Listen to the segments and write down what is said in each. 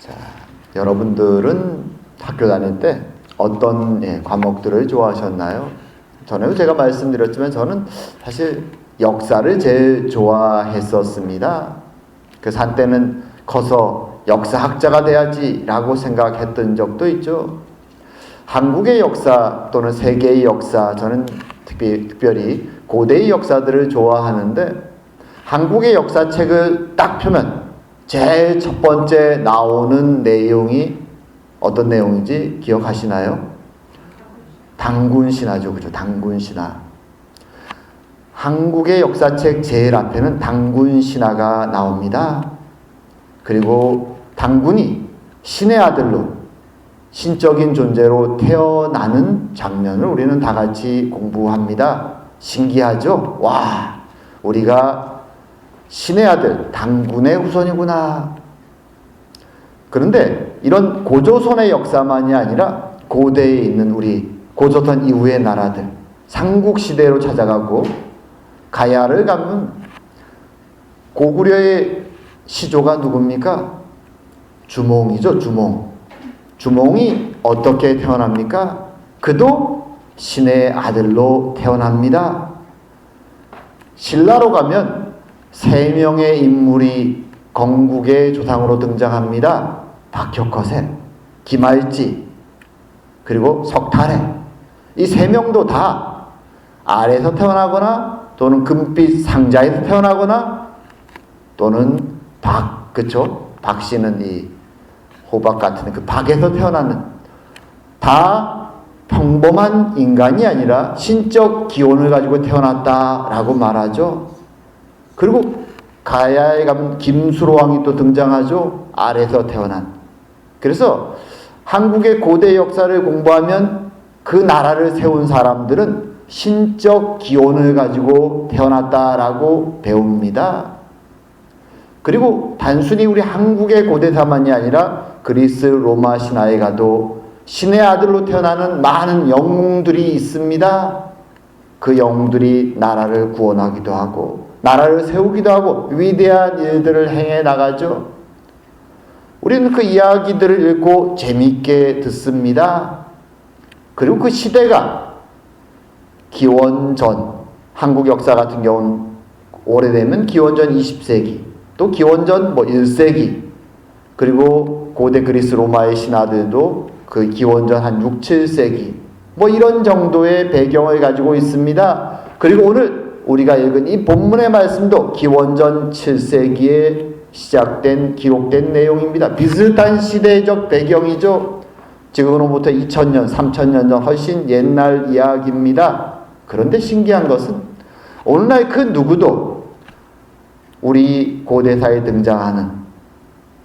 자, 여러분들은 학교 다닐 때 어떤 과목들을 좋아하셨나요? 전에도 제가 말씀드렸지만 저는 사실 역사를 제일 좋아했었습니다. 그래서 한때는 커서 역사학자가 돼야지 라고 생각했던 적도 있죠. 한국의 역사 또는 세계의 역사, 저는 특별히 고대의 역사들을 좋아하는데, 한국의 역사책을 딱 펴면 제일 첫 번째 나오는 내용이 어떤 내용인지 기억하시나요? 당군신화죠. 그죠? 당군신화. 한국의 역사책 제일 앞에는 당군신화가 나옵니다. 그리고 당군이 신의 아들로, 신적인 존재로 태어나는 장면을 우리는 다 같이 공부합니다. 신기하죠? 와, 우리가 신의 아들, 당군의 후손이구나. 그런데 이런 고조선의 역사만이 아니라 고대에 있는 우리 고조선 이후의 나라들, 삼국시대로 찾아가고 가야를 가면 고구려의 시조가 누굽니까? 주몽이죠. 주몽이 어떻게 태어납니까? 그도 신의 아들로 태어납니다. 신라로 가면 3명의 인물이 건국의 조상으로 등장합니다. 박혁거세, 김알지, 그리고 석탈해. 이 3명도 다 알에서 태어나거나 또는 금빛 상자에서 태어나거나 또는 박씨는 이 호박 같은 그 박에서 태어나는, 다 평범한 인간이 아니라 신적 기원을 가지고 태어났다라고 말하죠. 그리고 가야에 가면 김수로왕이 또 등장하죠. 알에서 태어난. 그래서 한국의 고대 역사를 공부하면 그 나라를 세운 사람들은 신적 기원을 가지고 태어났다라고 배웁니다. 그리고 단순히 우리 한국의 고대사만이 아니라 그리스 로마 신화에 가도 신의 아들로 태어나는 많은 영웅들이 있습니다. 그 영웅들이 나라를 구원하기도 하고 나라를 세우기도 하고 위대한 일들을 행해 나가죠. 우리는 그 이야기들을 읽고 재미있게 듣습니다. 그리고 그 시대가 기원전, 한국 역사 같은 경우는 오래되면 기원전 20세기, 또 기원전 1세기, 그리고 고대 그리스 로마의 신화들도 그 기원전 한 6, 7세기 이런 정도의 배경을 가지고 있습니다. 그리고 오늘 우리가 읽은 이 본문의 말씀도 기원전 7세기에 시작된, 기록된 내용입니다. 비슷한 시대적 배경이죠. 지금으로부터 2000년, 3000년 전 훨씬 옛날 이야기입니다. 그런데 신기한 것은 오늘날 그 누구도 우리 고대사에 등장하는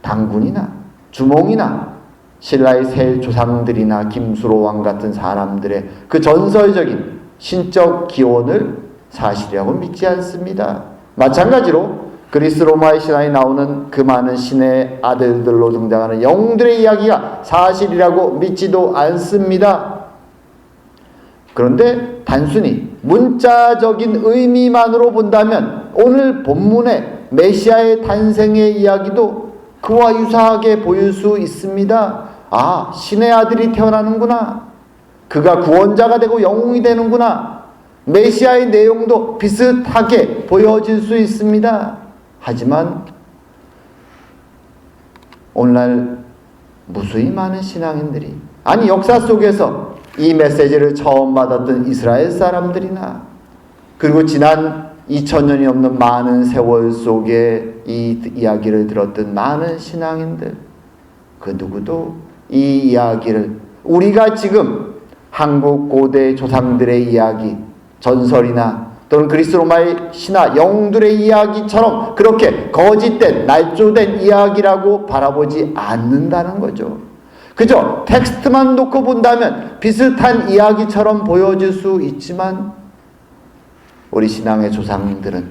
당군이나 주몽이나 신라의 새 조상들이나 김수로왕 같은 사람들의 그 전설적인 신적 기원을 사실이라고 믿지 않습니다. 마찬가지로 그리스 로마의 신화에 나오는 그 많은 신의 아들들로 등장하는 영웅들의 이야기가 사실이라고 믿지도 않습니다. 그런데 단순히 문자적인 의미만으로 본다면 오늘 본문의 메시아의 탄생의 이야기도 그와 유사하게 보일 수 있습니다. 아, 신의 아들이 태어나는구나. 그가 구원자가 되고 영웅이 되는구나. 메시아의 내용도 비슷하게 보여질 수 있습니다. 하지만 오늘날 무수히 많은 신앙인들이, 아니 역사 속에서 이 메시지를 처음 받았던 이스라엘 사람들이나, 그리고 지난 2000년이 넘는 많은 세월 속에 이 이야기를 들었던 많은 신앙인들, 그 누구도 이 이야기를 우리가 지금 한국 고대 조상들의 이야기, 전설이나 또는 그리스 로마의 신화 영웅들의 이야기처럼 그렇게 거짓된, 날조된 이야기라고 바라보지 않는다는 거죠. 그저 텍스트만 놓고 본다면 비슷한 이야기처럼 보여질 수 있지만 우리 신앙의 조상들은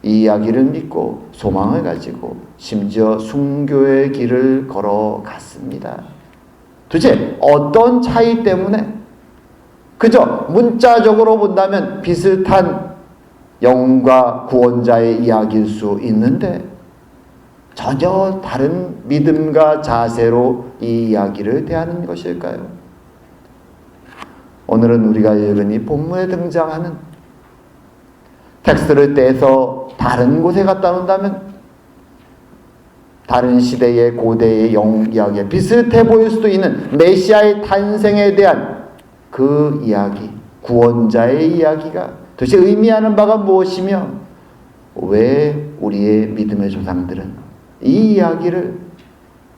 이 이야기를 믿고 소망을 가지고 심지어 순교의 길을 걸어갔습니다. 도대체 어떤 차이 때문에? 그저 문자적으로 본다면 비슷한 영웅과 구원자의 이야기일 수 있는데 전혀 다른 믿음과 자세로 이 이야기를 대하는 것일까요? 오늘은 우리가 읽은 이 본문에 등장하는 텍스트를 떼서 다른 곳에 갖다 놓는다면 다른 시대의 고대의 이야기에 비슷해 보일 수도 있는 메시아의 탄생에 대한 그 이야기, 구원자의 이야기가 도대체 의미하는 바가 무엇이며 왜 우리의 믿음의 조상들은 이 이야기를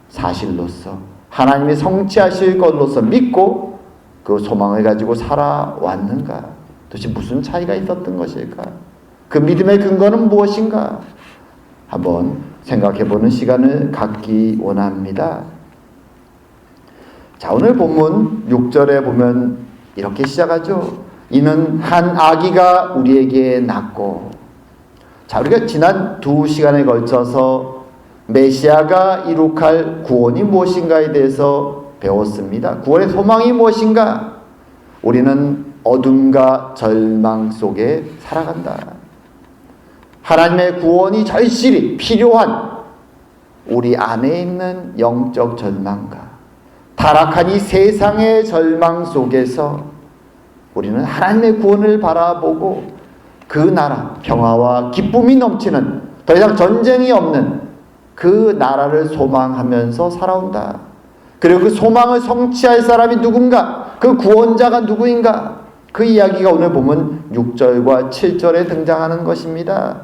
사실로서 하나님이 성취하실 것로서 믿고 그 소망을 가지고 살아왔는가? 도대체 무슨 차이가 있었던 것일까? 그 믿음의 근거는 무엇인가? 한번 생각해보는 시간을 갖기 원합니다. 자, 오늘 본문 6절에 보면 이렇게 시작하죠. 이는 한 아기가 우리에게 낳고. 자, 우리가 지난 2시간에 걸쳐서 메시아가 이룩할 구원이 무엇인가에 대해서 배웠습니다. 구원의 소망이 무엇인가? 우리는 어둠과 절망 속에 살아간다. 하나님의 구원이 절실히 필요한 우리 안에 있는 영적 절망과 타락한 이 세상의 절망 속에서 우리는 하나님의 구원을 바라보고 그 나라, 평화와 기쁨이 넘치는 더 이상 전쟁이 없는 그 나라를 소망하면서 살아온다. 그리고 그 소망을 성취할 사람이 누군가? 그 구원자가 누구인가? 그 이야기가 오늘 보면 6절과 7절에 등장하는 것입니다.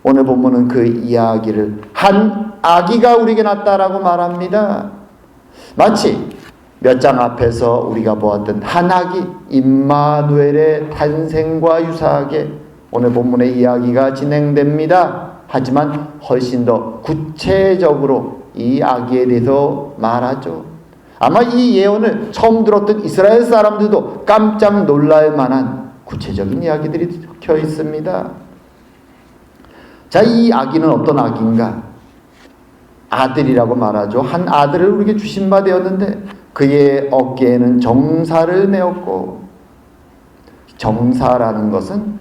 오늘 본문은 그 이야기를 한 아기가 우리에게 낳았다라고 말합니다. 마치 몇 장 앞에서 우리가 보았던 한 아기 임마누엘의 탄생과 유사하게 오늘 본문의 이야기가 진행됩니다. 하지만 훨씬 더 구체적으로 이 아기에 대해서 말하죠. 아마 이 예언을 처음 들었던 이스라엘 사람들도 깜짝 놀랄 만한 구체적인 이야기들이 적혀 있습니다. 자, 이 아기는 어떤 아기인가? 아들이라고 말하죠. 한 아들을 우리에게 주신 바 되었는데 그의 어깨에는 정사를 메었고, 정사라는 것은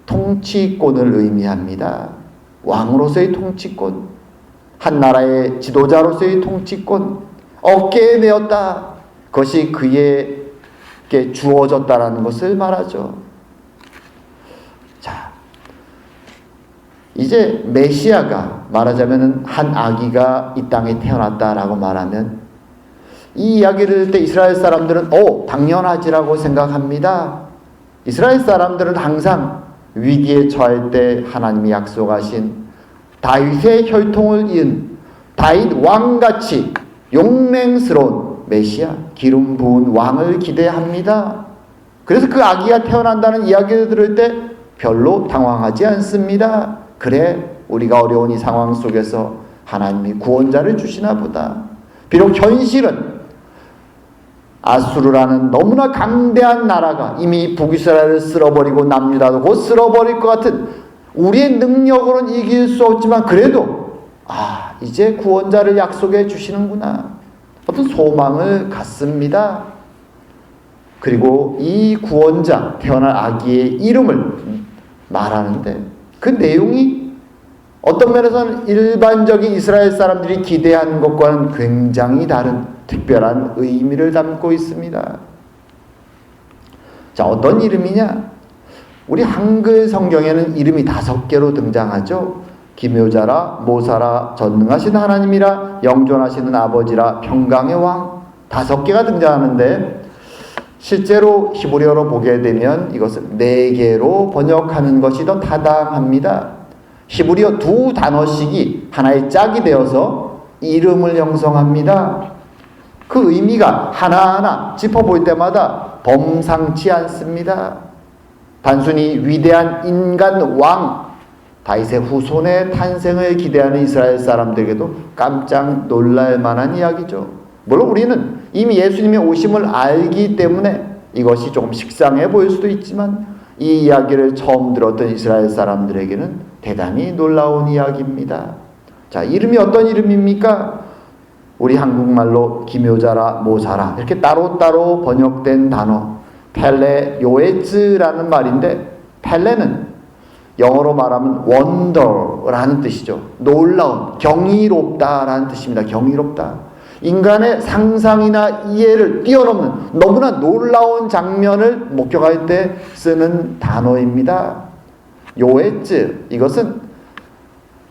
통치권을 의미합니다. 왕으로서의 통치권, 한 나라의 지도자로서의 통치권, 어깨에 메었다. 그것이 그에게 주어졌다라는 것을 말하죠. 자, 이제 메시아가 말하자면 한 아기가 이 땅에 태어났다라고 말하면 이 이야기를 들 때 이스라엘 사람들은 당연하지라고 생각합니다. 이스라엘 사람들은 항상 위기에 처할 때 하나님이 약속하신 다윗의 혈통을 이은 다윗 왕같이 용맹스러운 메시아, 기름 부은 왕을 기대합니다. 그래서 그 아기가 태어난다는 이야기를 들을 때 별로 당황하지 않습니다. 그래, 우리가 어려운 이 상황 속에서 하나님이 구원자를 주시나 보다. 비록 현실은 아수르라는 너무나 강대한 나라가 이미 북이스라엘을 쓸어버리고 남유다도 곧 쓸어버릴 것 같은 우리의 능력으로는 이길 수 없지만 그래도 이제 구원자를 약속해 주시는구나. 어떤 소망을 갖습니다. 그리고 이 구원자, 태어날 아기의 이름을 말하는데 그 내용이 어떤 면에서는 일반적인 이스라엘 사람들이 기대한 것과는 굉장히 다른 특별한 의미를 담고 있습니다. 자, 어떤 이름이냐? 우리 한글 성경에는 이름이 5개로 등장하죠. 기묘자라, 모사라, 전능하신 하나님이라, 영존하시는 아버지라, 평강의 왕. 5개가 등장하는데 실제로 히브리어로 보게 되면 이것을 4개로 번역하는 것이 더 타당합니다. 히브리어 2 단어씩이 하나의 짝이 되어서 이름을 형성합니다. 그 의미가 하나하나 짚어볼 때마다 범상치 않습니다. 단순히 위대한 인간 왕 다윗의 후손의 탄생을 기대하는 이스라엘 사람들에게도 깜짝 놀랄 만한 이야기죠. 물론 우리는 이미 예수님의 오심을 알기 때문에 이것이 조금 식상해 보일 수도 있지만 이 이야기를 처음 들었던 이스라엘 사람들에게는 대단히 놀라운 이야기입니다. 자, 이름이 어떤 이름입니까? 우리 한국말로 기묘자라, 모사라 이렇게 따로따로 번역된 단어 펠레 요에츠라는 말인데, 펠레는 영어로 말하면 wonder라는 뜻이죠. 놀라운, 경이롭다라는 뜻입니다. 경이롭다. 인간의 상상이나 이해를 뛰어넘는 너무나 놀라운 장면을 목격할 때 쓰는 단어입니다. 요에즈, 이것은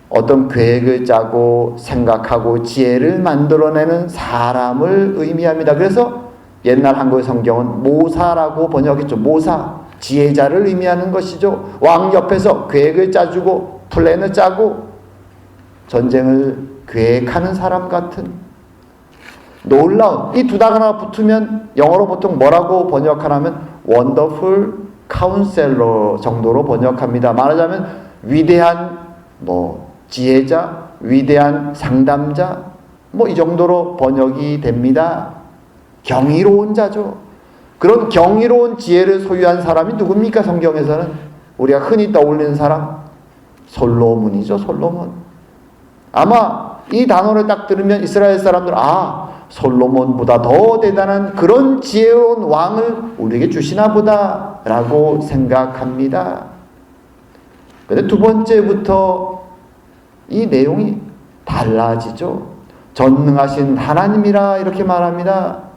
어떤 계획을 짜고 생각하고 지혜를 만들어내는 사람을 의미합니다. 그래서 옛날 한국의 성경은 모사라고 번역했죠. 모사, 지혜자를 의미하는 것이죠. 왕 옆에서 계획을 짜주고 플랜을 짜고 전쟁을 계획하는 사람 같은 놀라운, 이 두 단어가 붙으면 영어로 보통 뭐라고 번역하냐면 wonderful counselor 정도로 번역합니다. 말하자면 위대한 지혜자, 위대한 상담자, 이 정도로 번역이 됩니다. 경이로운 자죠. 그런 경이로운 지혜를 소유한 사람이 누굽니까? 성경에서는 우리가 흔히 떠올리는 사람, 솔로몬이죠. 솔로몬. 아마 이 단어를 딱 들으면 이스라엘 사람들은 솔로몬보다 더 대단한 그런 지혜로운 왕을 우리에게 주시나 보다 라고 생각합니다. 근데 두 번째부터 이 내용이 달라지죠. 전능하신 하나님이라 이렇게 말합니다.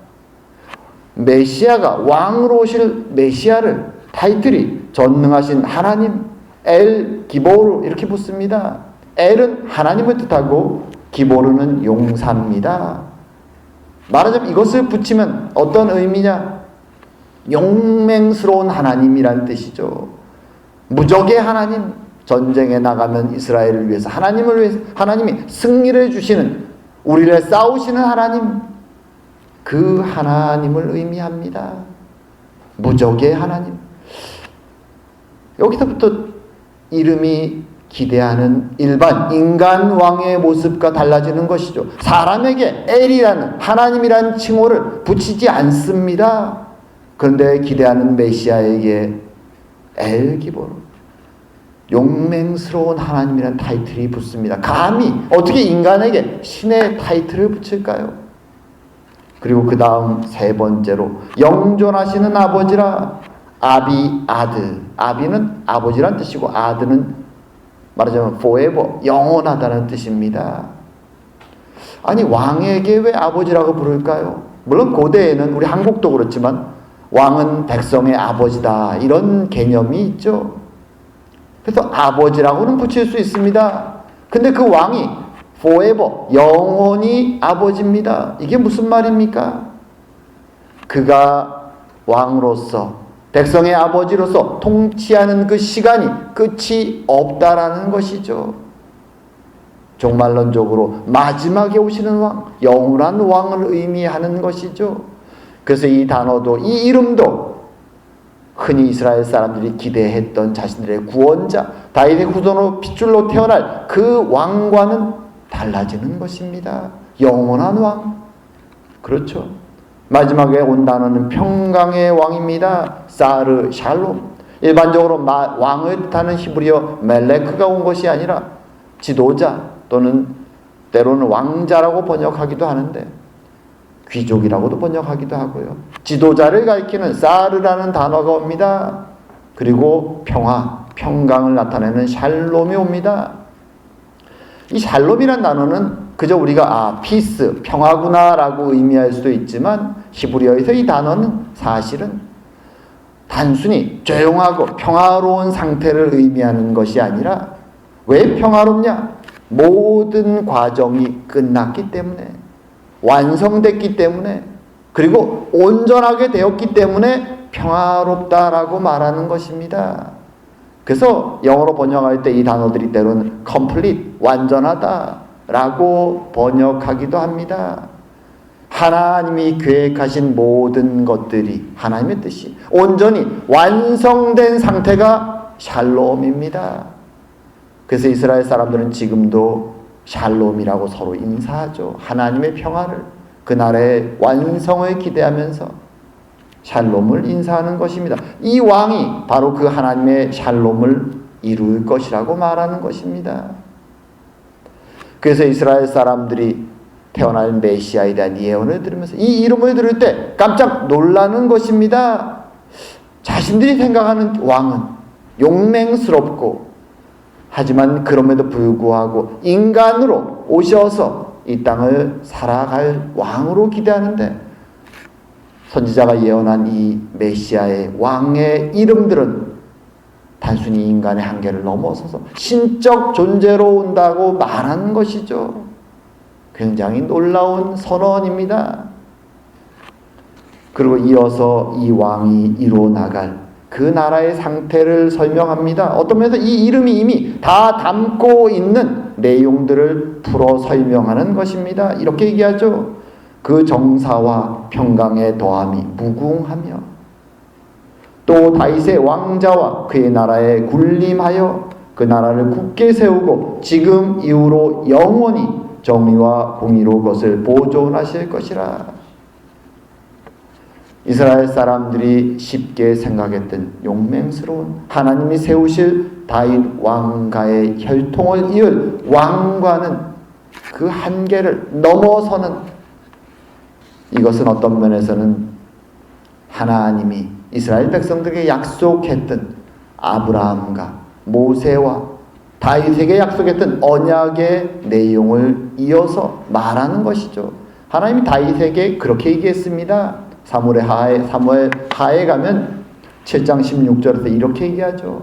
메시아가 왕으로 오실 메시아를 타이틀이 전능하신 하나님, 엘 기보르 이렇게 붙습니다. 엘은 하나님을 뜻하고 기보르는 용사입니다. 말하자면 이것을 붙이면 어떤 의미냐? 용맹스러운 하나님이란 뜻이죠. 무적의 하나님, 전쟁에 나가면 이스라엘을 위해서 하나님을 위해서 하나님이 승리를 주시는, 우리를 싸우시는 하나님, 그 하나님을 의미합니다. 무적의 하나님. 여기서부터 이름이 기대하는 일반 인간 왕의 모습과 달라지는 것이죠. 사람에게 엘이라는 하나님이라는 칭호를 붙이지 않습니다. 그런데 기대하는 메시아에게 엘 기보르, 용맹스러운 하나님이라는 타이틀이 붙습니다. 감히 어떻게 인간에게 신의 타이틀을 붙일까요? 그리고 그 다음 세 번째로 영존하시는 아버지라. 아비, 아드. 아비는 아버지란 뜻이고 아드는 말하자면 forever, 영원하다는 뜻입니다. 아니 왕에게 왜 아버지라고 부를까요? 물론 고대에는 우리 한국도 그렇지만 왕은 백성의 아버지다 이런 개념이 있죠. 그래서 아버지라고는 붙일 수 있습니다. 근데 그 왕이 forever, 영원히 아버지입니다. 이게 무슨 말입니까? 그가 왕으로서 백성의 아버지로서 통치하는 그 시간이 끝이 없다라는 것이죠. 종말론적으로 마지막에 오시는 왕, 영원한 왕을 의미하는 것이죠. 그래서 이 단어도, 이 이름도 흔히 이스라엘 사람들이 기대했던 자신들의 구원자, 다윗의 후손으로 핏줄로 태어날 그 왕과는 달라지는 것입니다. 영원한 왕. 그렇죠. 마지막에 온 단어는 평강의 왕입니다. 사르 샬롬. 일반적으로 왕을 뜻하는 히브리어 멜레크가 온 것이 아니라 지도자 또는 때로는 왕자라고 번역하기도 하는데 귀족이라고도 번역하기도 하고요. 지도자를 가리키는 사르라는 단어가 옵니다. 그리고 평화, 평강을 나타내는 샬롬이 옵니다. 이 샬롬이란 단어는 그저 우리가 피스, 평화구나라고 의미할 수도 있지만 히브리어에서 이 단어는 사실은 단순히 조용하고 평화로운 상태를 의미하는 것이 아니라 왜 평화롭냐? 모든 과정이 끝났기 때문에, 완성됐기 때문에, 그리고 온전하게 되었기 때문에 평화롭다라고 말하는 것입니다. 그래서 영어로 번역할 때 이 단어들이 때로는 complete, 완전하다 라고 번역하기도 합니다. 하나님이 계획하신 모든 것들이, 하나님의 뜻이 온전히 완성된 상태가 샬롬입니다. 그래서 이스라엘 사람들은 지금도 샬롬이라고 서로 인사하죠. 하나님의 평화를, 그날의 완성을 기대하면서 샬롬을 인사하는 것입니다. 이 왕이 바로 그 하나님의 샬롬을 이룰 것이라고 말하는 것입니다. 그래서 이스라엘 사람들이 태어날 메시아에 대한 예언을 들으면서 이 이름을 들을 때 깜짝 놀라는 것입니다. 자신들이 생각하는 왕은 용맹스럽고 하지만 그럼에도 불구하고 인간으로 오셔서 이 땅을 살아갈 왕으로 기대하는데, 선지자가 예언한 이 메시아의 왕의 이름들은 단순히 인간의 한계를 넘어서서 신적 존재로 온다고 말하는 것이죠. 굉장히 놀라운 선언입니다. 그리고 이어서 이 왕이 이루어 나갈 그 나라의 상태를 설명합니다. 어떤 면에서 이 이름이 이미 다 담고 있는 내용들을 풀어 설명하는 것입니다. 이렇게 얘기하죠. 그 정사와 평강의 더함이 무궁하며 또 다윗의 왕자와 그의 나라에 군림하여 그 나라를 굳게 세우고 지금 이후로 영원히 정의와 공의로 그것을 보존하실 것이라. 이스라엘 사람들이 쉽게 생각했던 용맹스러운 하나님이 세우실 다윗 왕가의 혈통을 이을 왕과는 그 한계를 넘어서는, 이것은 어떤 면에서는 하나님이 이스라엘 백성들에게 약속했던 아브라함과 모세와 다윗에게 약속했던 언약의 내용을 이어서 말하는 것이죠. 하나님이 다윗에게 그렇게 얘기했습니다. 사무엘 하에 가면 7장 16절에서 이렇게 얘기하죠.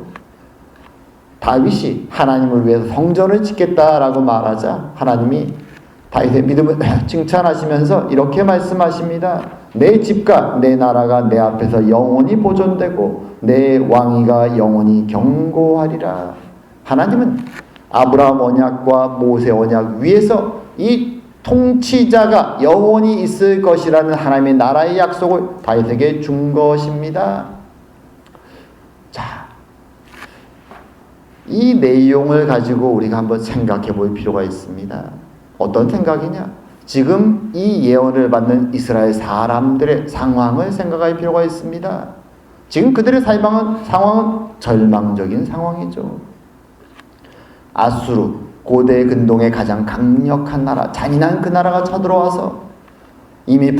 다윗이 하나님을 위해서 성전을 짓겠다라고 말하자 하나님이 다윗의 믿음을 칭찬하시면서 이렇게 말씀하십니다. 내 집과 내 나라가 내 앞에서 영원히 보존되고 내 왕위가 영원히 경고하리라. 하나님은 아브라함 언약과 모세 언약 위에서 이 통치자가 영원히 있을 것이라는 하나님의 나라의 약속을 다윗에게 준 것입니다. 자, 이 내용을 가지고 우리가 한번 생각해 볼 필요가 있습니다. 어떤 생각이냐? 지금 이 예언을 받는 이스라엘 사람들의 상황을 생각할 필요가 있습니다. 지금 그들의 상황은 절망적인 상황이죠. 아수르, 고대 근동의 가장 강력한 나라, 잔인한 그 나라가 쳐들어와서 이미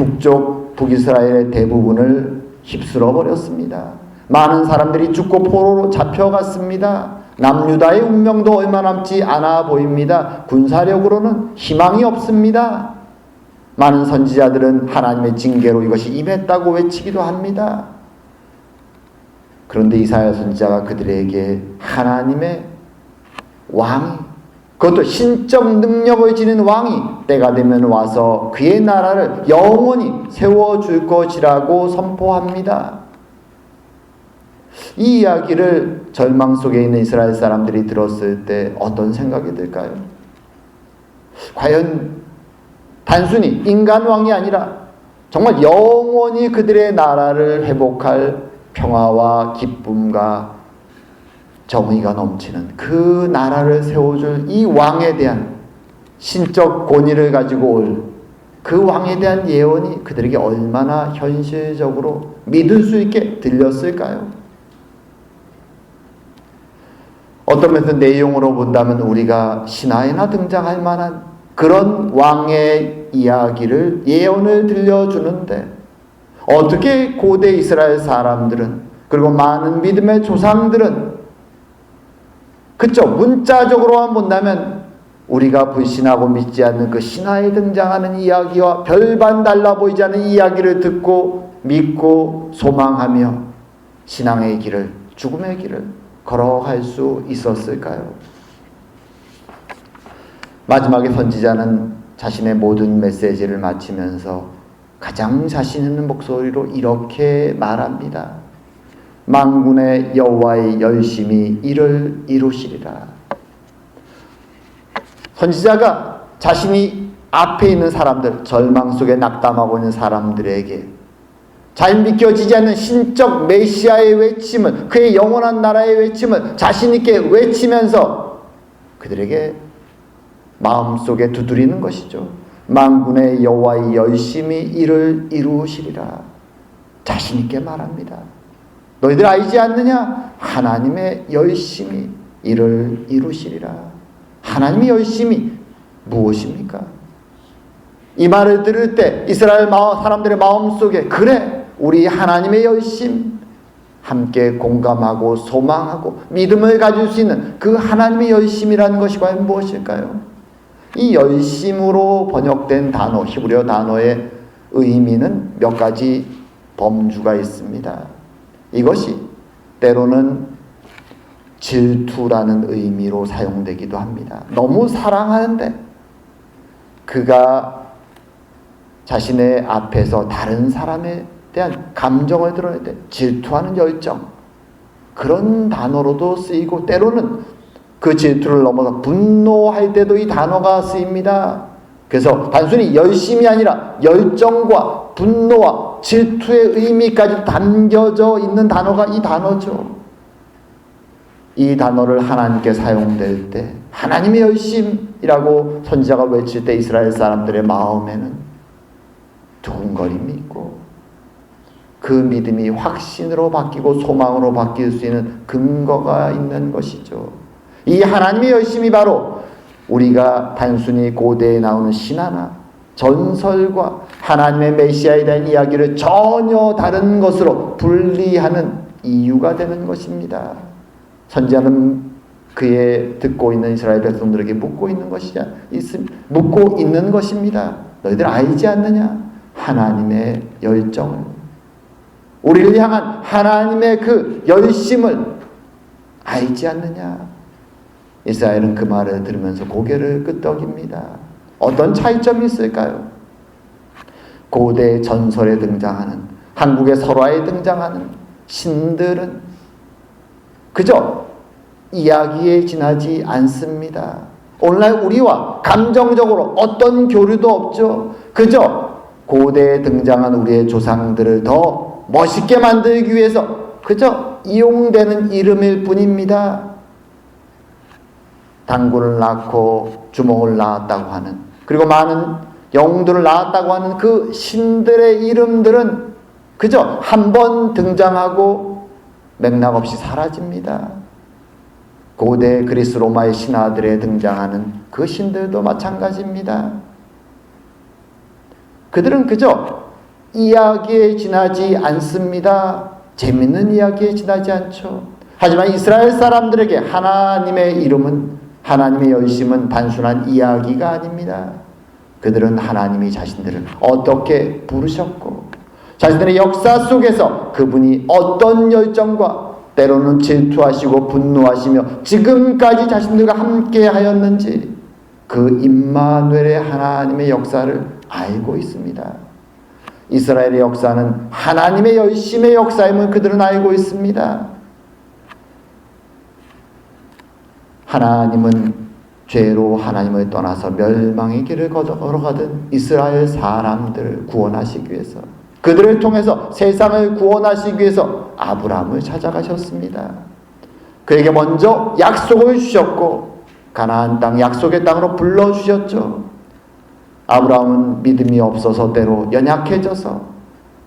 북이스라엘의 대부분을 휩쓸어 버렸습니다. 많은 사람들이 죽고 포로로 잡혀갔습니다. 남유다의 운명도 얼마 남지 않아 보입니다. 군사력으로는 희망이 없습니다. 많은 선지자들은 하나님의 징계로 이것이 임했다고 외치기도 합니다. 그런데 이사야 선지자가 그들에게 하나님의 왕이, 그것도 신적 능력을 지닌 왕이 때가 되면 와서 그의 나라를 영원히 세워줄 것이라고 선포합니다. 이 이야기를 절망 속에 있는 이스라엘 사람들이 들었을 때 어떤 생각이 들까요? 과연 단순히 인간 왕이 아니라 정말 영원히 그들의 나라를 회복할 평화와 기쁨과 정의가 넘치는 그 나라를 세워줄 이 왕에 대한 신적 권위를 가지고 올 그 왕에 대한 예언이 그들에게 얼마나 현실적으로 믿을 수 있게 들렸을까요? 어떤 면에서 내용으로 본다면 우리가 신화에나 등장할 만한 그런 왕의 이야기를, 예언을 들려주는데, 어떻게 고대 이스라엘 사람들은, 그리고 많은 믿음의 조상들은, 그쵸, 문자적으로만 본다면 우리가 불신하고 믿지 않는 그 신화에 등장하는 이야기와 별반 달라 보이지 않는 이야기를 듣고 믿고 소망하며 신앙의 길을, 죽음의 길을 걸어갈 수 있었을까요? 마지막에 선지자는 자신의 모든 메시지를 마치면서 가장 자신 있는 목소리로 이렇게 말합니다. 만군의 여호와의 열심히 이를 이루시리라. 선지자가 자신이 앞에 있는 사람들, 절망 속에 낙담하고 있는 사람들에게 잘 믿겨지지 않는 신적 메시아의 외침을, 그의 영원한 나라의 외침을 자신 있게 외치면서 그들에게 마음속에 두드리는 것이죠. 만군의 여호와의 열심히 이를 이루시리라. 자신 있게 말합니다. 너희들 알지 않느냐? 하나님의 열심히 이를 이루시리라. 하나님의 열심히 무엇입니까? 이 말을 들을 때 이스라엘 사람들의 마음속에, 그래, 우리 하나님의 열심, 함께 공감하고 소망하고 믿음을 가질 수 있는 그 하나님의 열심이라는 것이 과연 무엇일까요? 이 열심으로 번역된 단어, 히브리어 단어의 의미는 몇 가지 범주가 있습니다. 이것이 때로는 질투라는 의미로 사용되기도 합니다. 너무 사랑하는데 그가 자신의 앞에서 다른 사람에 대한 감정을 드러낼 때 질투하는 열정, 그런 단어로도 쓰이고 때로는 그 질투를 넘어서 분노할 때도 이 단어가 쓰입니다. 그래서 단순히 열심이 아니라 열정과 분노와 질투의 의미까지 담겨져 있는 단어가 이 단어죠. 이 단어를 하나님께 사용될 때 하나님의 열심이라고 선지자가 외칠 때 이스라엘 사람들의 마음에는 두근거림이 있고 그 믿음이 확신으로 바뀌고 소망으로 바뀔 수 있는 근거가 있는 것이죠. 이 하나님의 열심이 바로 우리가 단순히 고대에 나오는 신화나 전설과 하나님의 메시아에 대한 이야기를 전혀 다른 것으로 분리하는 이유가 되는 것입니다. 선지자는 그의 듣고 있는 이스라엘 백성들에게 묻고 있는 것입니다. 너희들 알지 않느냐? 하나님의 열정을, 우리를 향한 하나님의 그 열심을 알지 않느냐? 이스라엘은 그 말을 들으면서 고개를 끄덕입니다. 어떤 차이점이 있을까요? 고대 전설에 등장하는, 한국의 설화에 등장하는 신들은 그저 이야기에 지나지 않습니다. 오늘날 우리와 감정적으로 어떤 교류도 없죠. 그저 고대에 등장한 우리의 조상들을 더 멋있게 만들기 위해서 그저 이용되는 이름일 뿐입니다. 당군을 낳고 주몽을 낳았다고 하는, 그리고 많은 영웅들을 낳았다고 하는 그 신들의 이름들은 그저 한 번 등장하고 맥락 없이 사라집니다. 고대 그리스 로마의 신화들에 등장하는 그 신들도 마찬가지입니다. 그들은 그저 이야기에 지나지 않습니다. 재밌는 이야기에 지나지 않죠. 하지만 이스라엘 사람들에게 하나님의 이름은, 하나님의 열심은 단순한 이야기가 아닙니다. 그들은 하나님이 자신들을 어떻게 부르셨고 자신들의 역사 속에서 그분이 어떤 열정과 때로는 질투하시고 분노하시며 지금까지 자신들과 함께 하였는지 그 임마누엘의 하나님의 역사를 알고 있습니다. 이스라엘의 역사는 하나님의 열심의 역사임을 그들은 알고 있습니다. 하나님은 죄로 하나님을 떠나서 멸망의 길을 걸어가던 이스라엘 사람들을 구원하시기 위해서, 그들을 통해서 세상을 구원하시기 위해서 아브라함을 찾아가셨습니다. 그에게 먼저 약속을 주셨고 가나안 땅, 약속의 땅으로 불러주셨죠. 아브라함은 믿음이 없어서 때로 연약해져서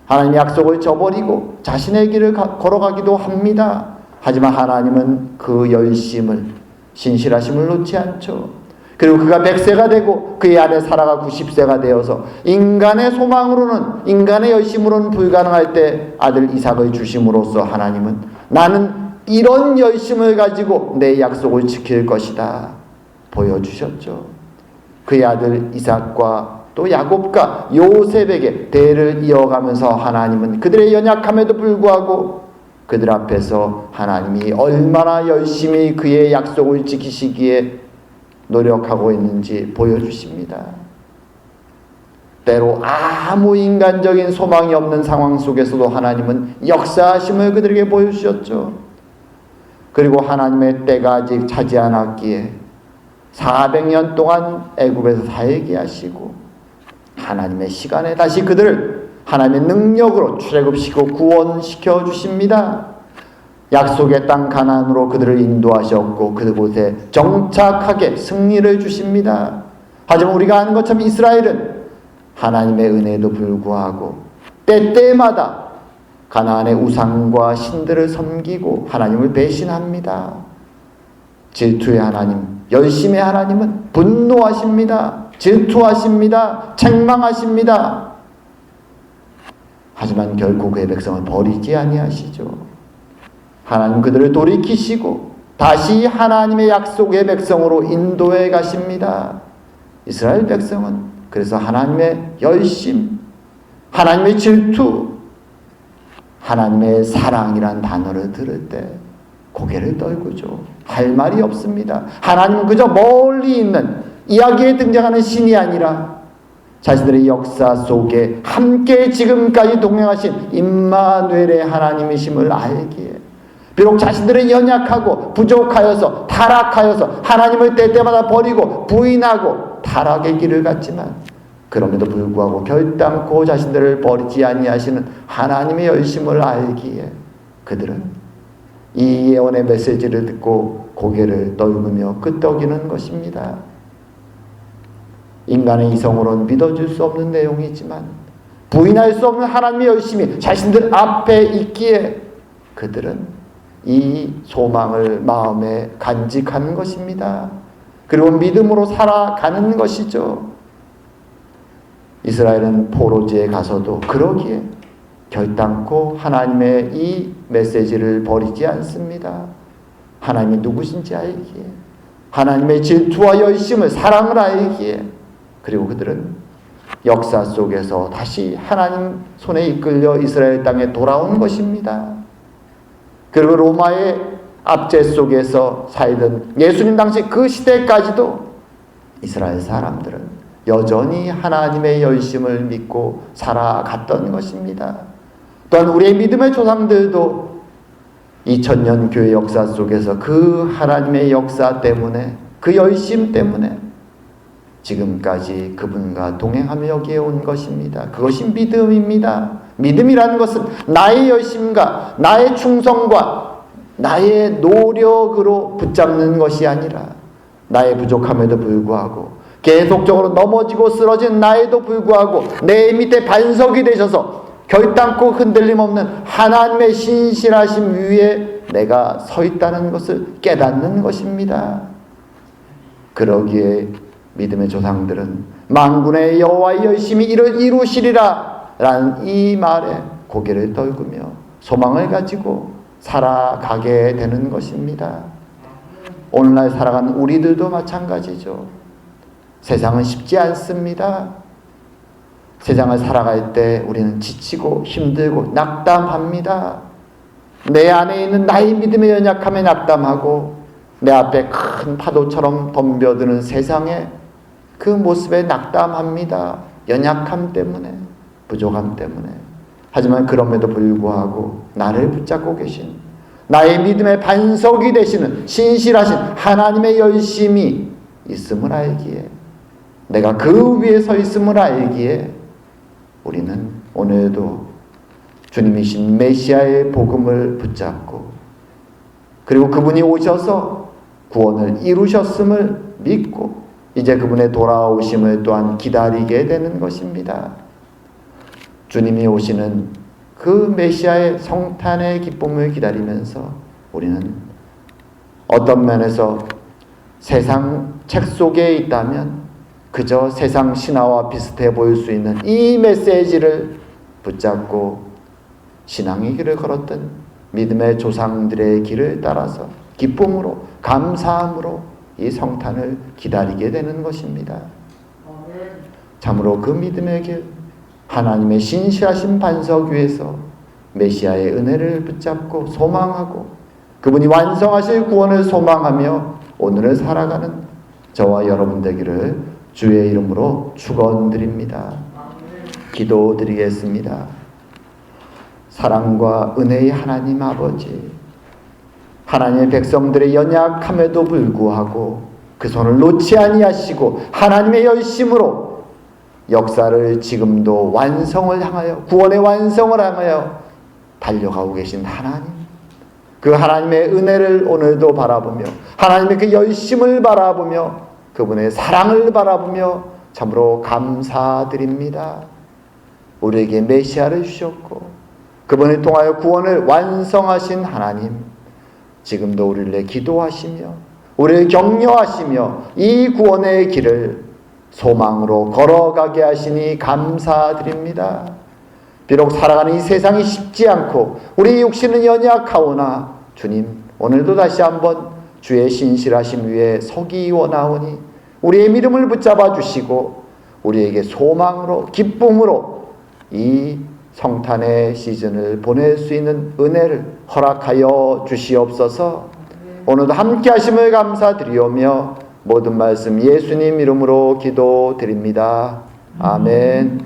하나님의 약속을 저버리고 자신의 길을 걸어가기도 합니다. 하지만 하나님은 그 열심을, 신실하심을 놓지 않죠. 그리고 그가 100세가 되고 그의 아내 사라가 90세가 되어서 인간의 소망으로는, 인간의 열심으로는 불가능할 때 아들 이삭을 주심으로써 하나님은 나는 이런 열심을 가지고 내 약속을 지킬 것이다 보여주셨죠. 그의 아들 이삭과 또 야곱과 요셉에게 대를 이어가면서 하나님은 그들의 연약함에도 불구하고 그들 앞에서 하나님이 얼마나 열심히 그의 약속을 지키시기에 노력하고 있는지 보여주십니다. 때로 아무 인간적인 소망이 없는 상황 속에서도 하나님은 역사하심을 그들에게 보여주셨죠. 그리고 하나님의 때가 아직 차지 않았기에 400년 동안 애굽에서 살게 하시고 하나님의 시간에 다시 그들을 하나님의 능력으로 출애굽시키고 구원시켜 주십니다. 약속의 땅 가나안으로 그들을 인도하셨고 그곳에 정착하게 승리를 주십니다. 하지만 우리가 아는 것처럼 이스라엘은 하나님의 은혜에도 불구하고 때때마다 가나안의 우상과 신들을 섬기고 하나님을 배신합니다. 질투의 하나님, 열심의 하나님은 분노하십니다. 질투하십니다. 책망하십니다. 하지만 결코 그의 백성을 버리지 아니하시죠. 하나님 그들을 돌이키시고 다시 하나님의 약속의 백성으로 인도해 가십니다. 이스라엘 백성은 그래서 하나님의 열심, 하나님의 질투, 하나님의 사랑이란 단어를 들을 때 고개를 떨구죠. 할 말이 없습니다. 하나님은 그저 멀리 있는 이야기에 등장하는 신이 아니라 자신들의 역사 속에 함께 지금까지 동행하신 임마누엘의 하나님이심을 알기에, 비록 자신들은 연약하고 부족하여서 타락하여서 하나님을 때때마다 버리고 부인하고 타락의 길을 갔지만 그럼에도 불구하고 결단코 자신들을 버리지 아니하시는 하나님의 열심을 알기에 그들은 이 예언의 메시지를 듣고 고개를 떨구며 끄떡이는 것입니다. 인간의 이성으로는 믿어줄 수 없는 내용이지만 부인할 수 없는 하나님의 열심이 자신들 앞에 있기에 그들은 이 소망을 마음에 간직하는 것입니다. 그리고 믿음으로 살아가는 것이죠. 이스라엘은 포로지에 가서도 그러기에 결단코 하나님의 이 메시지를 버리지 않습니다. 하나님이 누구신지 알기에, 하나님의 질투와 열심을, 사랑을 알기에, 그리고 그들은 역사 속에서 다시 하나님 손에 이끌려 이스라엘 땅에 돌아온 것입니다. 그리고 로마의 압제 속에서 살던 예수님 당시 그 시대까지도 이스라엘 사람들은 여전히 하나님의 열심을 믿고 살아갔던 것입니다. 또한 우리의 믿음의 조상들도 2000년 교회 역사 속에서 그 하나님의 역사 때문에, 그 열심 때문에 지금까지 그분과 동행하며 여기에 온 것입니다. 그것이 믿음입니다. 믿음이라는 것은 나의 열심과 나의 충성과 나의 노력으로 붙잡는 것이 아니라 나의 부족함에도 불구하고 계속적으로 넘어지고 쓰러진 나에도 불구하고 내 밑에 반석이 되셔서 결단코 흔들림 없는 하나님의 신실하심 위에 내가 서 있다는 것을 깨닫는 것입니다. 그러기에 믿음의 조상들은 만군의 여호와의 열심히 이루시리라 라는 이 말에 고개를 떨구며 소망을 가지고 살아가게 되는 것입니다. 오늘날 살아가는 우리들도 마찬가지죠. 세상은 쉽지 않습니다. 세상을 살아갈 때 우리는 지치고 힘들고 낙담합니다. 내 안에 있는 나의 믿음의 연약함에 낙담하고 내 앞에 큰 파도처럼 덤벼드는 세상에 그 모습에 낙담합니다. 연약함 때문에, 부족함 때문에. 하지만 그럼에도 불구하고 나를 붙잡고 계신, 나의 믿음의 반석이 되시는 신실하신 하나님의 열심이 있음을 알기에, 내가 그 위에 서 있음을 알기에 우리는 오늘도 주님이신 메시아의 복음을 붙잡고, 그리고 그분이 오셔서 구원을 이루셨음을 믿고 이제 그분의 돌아오심을 또한 기다리게 되는 것입니다. 주님이 오시는 그 메시아의 성탄의 기쁨을 기다리면서 우리는 어떤 면에서 세상 책 속에 있다면 그저 세상 신화와 비슷해 보일 수 있는 이 메시지를 붙잡고 신앙의 길을 걸었던 믿음의 조상들의 길을 따라서 기쁨으로, 감사함으로 이 성탄을 기다리게 되는 것입니다. 참으로 그 믿음의 길, 하나님의 신실하신 반석 위에서 메시아의 은혜를 붙잡고 소망하고 그분이 완성하실 구원을 소망하며 오늘을 살아가는 저와 여러분 되기를 주의 이름으로 축원드립니다. 기도드리겠습니다. 사랑과 은혜의 하나님 아버지, 하나님의 백성들의 연약함에도 불구하고 그 손을 놓지 아니하시고 하나님의 열심으로 역사를 지금도 완성을 향하여, 구원의 완성을 향하여 달려가고 계신 하나님, 그 하나님의 은혜를 오늘도 바라보며 하나님의 그 열심을 바라보며 그분의 사랑을 바라보며 참으로 감사드립니다. 우리에게 메시아를 주셨고 그분을 통하여 구원을 완성하신 하나님, 지금도 우리를 위해 기도하시며 우리를 격려하시며 이 구원의 길을 소망으로 걸어가게 하시니 감사드립니다. 비록 살아가는 이 세상이 쉽지 않고 우리 육신은 연약하오나 주님, 오늘도 다시 한번 주의 신실하심 위에 서기 원하오니 우리의 믿음을 붙잡아 주시고 우리에게 소망으로 기쁨으로 이 성탄의 시즌을 보낼 수 있는 은혜를 허락하여 주시옵소서. 오늘도 함께 하심을 감사드리오며 모든 말씀 예수님 이름으로 기도드립니다. 아멘.